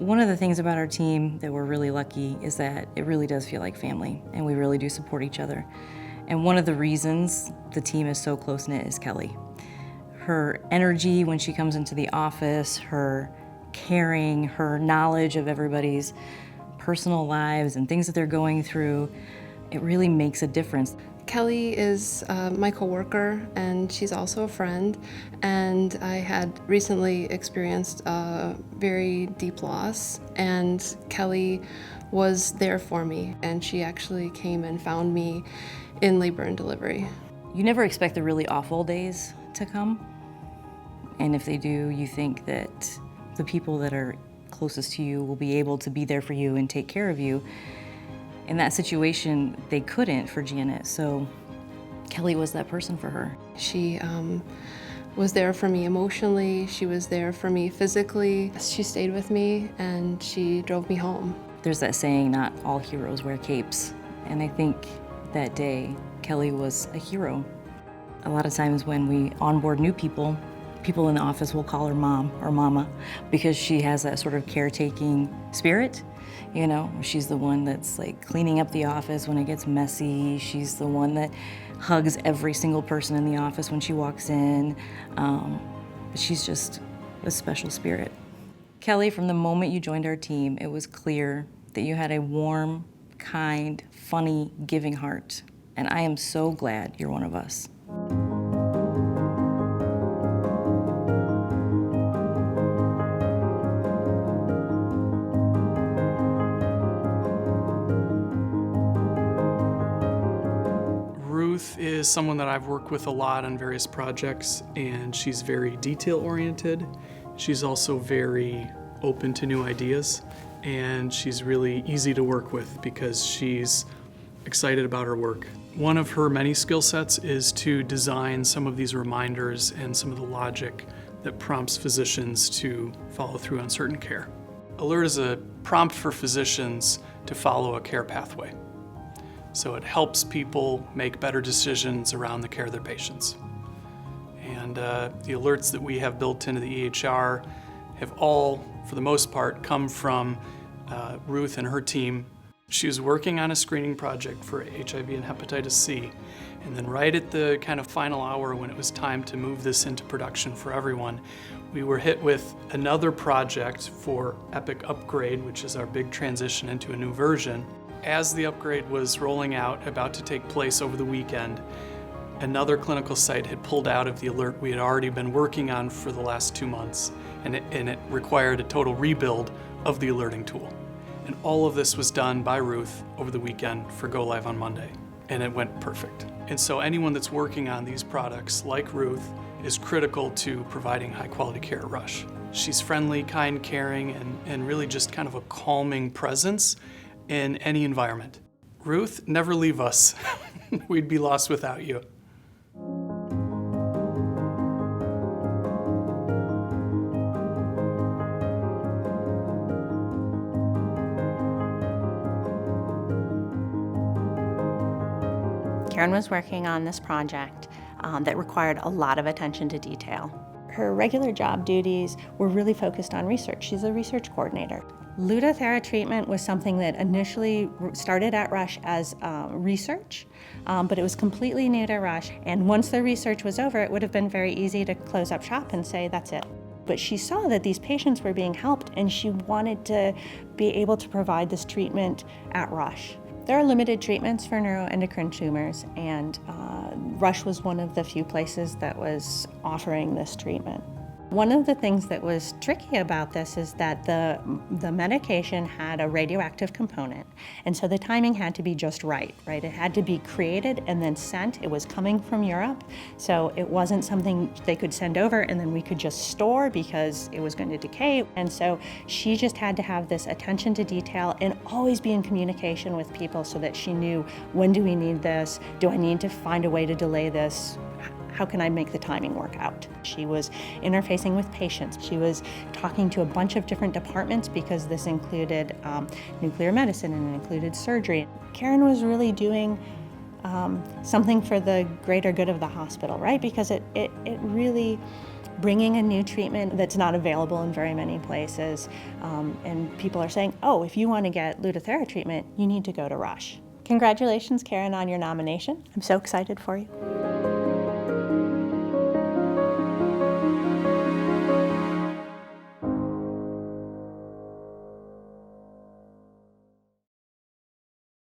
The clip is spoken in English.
One of the things about our team that we're really lucky is that it really does feel like family, and we really do support each other. And one of the reasons the team is so close-knit is Kelly. Her energy when she comes into the office, her caring, her knowledge of everybody's personal lives and things that they're going through, it really makes a difference. Kelly is my coworker, and she's also a friend, and I had recently experienced a very deep loss, and Kelly was there for me, and she actually came and found me in labor and delivery. You never expect the really awful days to come, and if they do, you think that the people that are closest to you will be able to be there for you and take care of you. In that situation, they couldn't for Janet, so Kelly was that person for her. She was there for me emotionally, she was there for me physically. She stayed with me and she drove me home. There's that saying, not all heroes wear capes, and I think that day, Kelly was a hero. A lot of times when we onboard new people, people in the office will call her mom or mama because she has that sort of caretaking spirit. You know, she's the one that's like cleaning up the office when it gets messy. She's the one that hugs every single person in the office when she walks in. She's just a special spirit. Kelly, from the moment you joined our team, it was clear that you had a warm, kind, funny, giving heart. And I am so glad you're one of us. Ruth is someone that I've worked with a lot on various projects, and she's very detail-oriented. She's also very open to new ideas, and she's really easy to work with because she's excited about her work. One of her many skill sets is to design some of these reminders and some of the logic that prompts physicians to follow through on certain care. ALERT is a prompt for physicians to follow a care pathway. So it helps people make better decisions around the care of their patients. And the alerts that we have built into the EHR have all, for the most part, come from Ruth and her team. She was working on a screening project for HIV and hepatitis C, and then right at the kind of final hour when it was time to move this into production for everyone, we were hit with another project for Epic Upgrade, which is our big transition into a new version. As the upgrade was rolling out, about to take place over the weekend, another clinical site had pulled out of the alert we had already been working on for the last 2 months, and it required a total rebuild of the alerting tool. And all of this was done by Ruth over the weekend for go live on Monday, and it went perfect. And so anyone that's working on these products, like Ruth, is critical to providing high quality care at Rush. She's friendly, kind, caring, and really just kind of a calming presence in any environment. Ruth, never leave us. We'd be lost without you. Karen was working on this project that required a lot of attention to detail. Her regular job duties were really focused on research. She's a research coordinator. Lutathera treatment was something that initially started at Rush as research, but it was completely new to Rush. And once the research was over, it would have been very easy to close up shop and say, that's it. But she saw that these patients were being helped, and she wanted to be able to provide this treatment at Rush. There are limited treatments for neuroendocrine tumors, and Rush was one of the few places that was offering this treatment. One of the things that was tricky about this is that the medication had a radioactive component, and so the timing had to be just right? It had to be created and then sent. It was coming from Europe, so it wasn't something they could send over and then we could just store because it was going to decay. And so she just had to have this attention to detail and always be in communication with people so that she knew, when do we need this? Do I need to find a way to delay this? How can I make the timing work out? She was interfacing with patients. She was talking to a bunch of different departments because this included nuclear medicine and it included surgery. Karen was really doing something for the greater good of the hospital, right? Because it really bringing a new treatment that's not available in very many places. And people are saying, oh, if you want to get Lutathera treatment, you need to go to Rush. Congratulations, Karen, on your nomination. I'm so excited for you.